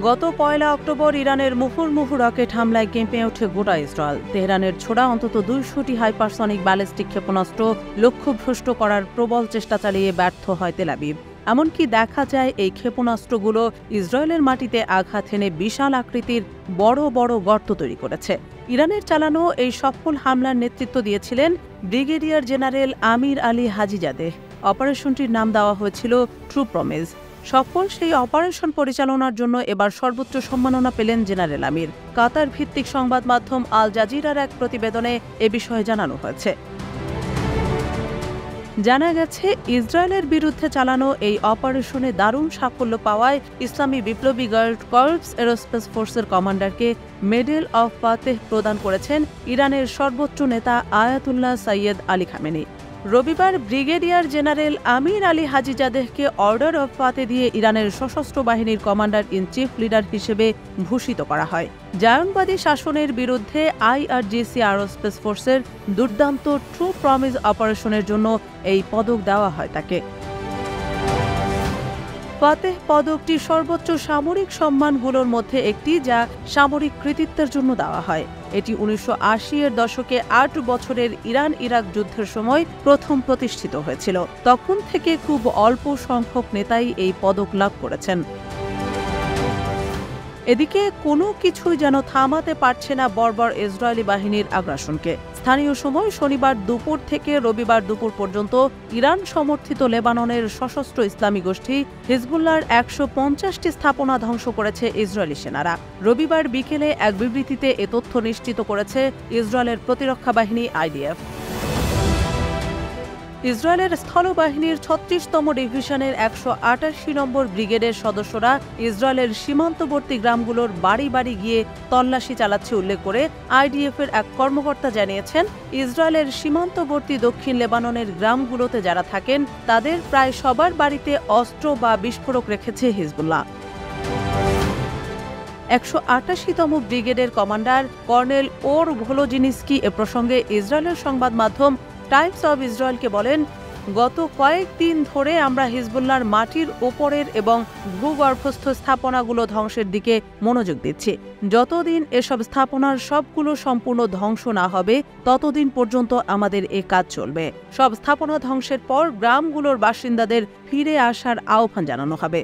গত ১ অক্টোবর ইরানের মুহুর্মুহু রকেট হামলায় কেঁপে ওঠে গোটা ইসরায়েল। তেহরানের ছোড়া অন্তত ২০০টি হাইপারসনিক ব্যালিস্টিক ক্ষেপণাস্ত্র লক্ষ্যভ্রষ্ট করার প্রবল চেষ্টা চালিয়ে ব্যর্থ হয় তেল আবিব। এমনকি দেখা যায় এই ক্ষেপণাস্ত্রগুলো ইসরায়েলের মাটিতে আঘাত হেনে বিশাল আকৃতির বড় বড় গর্ত তৈরি করেছে। ইরানের চালানো এই সফল হামলার নেতৃত্ব দিয়েছিলেন ব্রিগেডিয়ার জেনারেল আমির আলী হাজিজাদেহ। অপারেশনটির নাম দেওয়া হয়েছিল ট্রু প্রমিস। সফল সেই অপারেশন পরিচালনার জন্য এবার সর্বোচ্চ সম্মাননা পেলেন জেনারেল আমির। কাতার ভিত্তিক সংবাদ মাধ্যম আল জাজিরার এক প্রতিবেদনে এ বিষয়ে জানানো হয়েছে। জানা গেছে, ইসরায়েলের বিরুদ্ধে চালানো এই অপারেশনে দারুণ সাফল্য পাওয়ায় ইসলামী বিপ্লবী গার্ড কর্পস এরোস্পেস ফোর্সের কমান্ডারকে মেডেল অফ ফাতেহ প্রদান করেছেন ইরানের সর্বোচ্চ নেতা আয়াতুল্লাহ সৈয়দ আলী খামেনি। রবিবার ব্রিগেডিয়ার জেনারেল আমির আলী হাজিজাদেহকে অর্ডার অফ ফাতেহ দিয়ে ইরানের সশস্ত্র বাহিনীর কমান্ডার ইন চিফ লিডার হিসেবে ভূষিত করা হয়। জায়নবাদী শাসনের বিরুদ্ধে আইআরজিসি এরোস্পেস ফোর্সের দুর্দান্ত ট্রু প্রমিস অপারেশনের জন্য এই পদক দেওয়া হয় তাকে। ফাতেহ পদকটি সর্বোচ্চ সামরিক সম্মানগুলোর মধ্যে একটি, যা সামরিক কৃতিত্বের জন্য দেওয়া হয়। এটি ১৯৮০-এর দশকে ৮ বছরের ইরান ইরাক যুদ্ধের সময় প্রথম প্রতিষ্ঠিত হয়েছিল। তখন থেকে খুব অল্প সংখ্যক নেতাই এই পদক লাভ করেছেন। এদিকে কোনো কিছুই যেন থামাতে পারছে না বর্বর ইসরায়েলি বাহিনীর আগ্রাসনকে। স্থানীয় সময় শনিবার দুপুর থেকে রবিবার দুপুর পর্যন্ত ইরান সমর্থিত লেবাননের সশস্ত্র ইসলামী গোষ্ঠী হিজবুল্লাহর ১৫০টি স্থাপনা ধ্বংস করেছে ইসরায়েলি সেনারা। রবিবার বিকেলে এক বিবৃতিতে এ তথ্য নিশ্চিত করেছে ইসরায়েলের প্রতিরক্ষা বাহিনী আইডিএফ। ইসরায়েলের স্থলবাহিনীর ৩৬তম ডিভিশনের ১৮৮ নম্বর ব্রিগেডের সদস্যরা ইসরায়েলের সীমান্তবর্তী গ্রামগুলোর বাড়ি বাড়ি গিয়ে তল্লাশি চালাচ্ছে উল্লেখ করে আইডিএফের এক কর্মকর্তা জানিয়েছেন, ইসরায়েলের সীমান্তবর্তী দক্ষিণ লেবাননের গ্রামগুলোতে যারা থাকেন তাদের প্রায় সবার বাড়িতে অস্ত্র বা বিস্ফোরক রেখেছে হিজবুল্লাহ। ১৮৮তম ব্রিগেডের কমান্ডার কর্নেল ওর ভোলোজিনিস্কি এ প্রসঙ্গে ইসরায়েলের সংবাদ মাধ্যম টাইমস অব ইসরায়েলকে বলেন, গত কয়েকদিন ধরে আমরা হিজবুল্লাহর মাটির ওপরের এবং ভূগর্ভস্থ স্থাপনাগুলো ধ্বংসের দিকে মনোযোগ দিচ্ছি। যতদিন এসব স্থাপনার সবগুলো সম্পূর্ণ ধ্বংস না হবে ততদিন পর্যন্ত আমাদের এ কাজ চলবে। সব স্থাপনা ধ্বংসের পর গ্রামগুলোর বাসিন্দাদের ফিরে আসার আহ্বান জানানো হবে।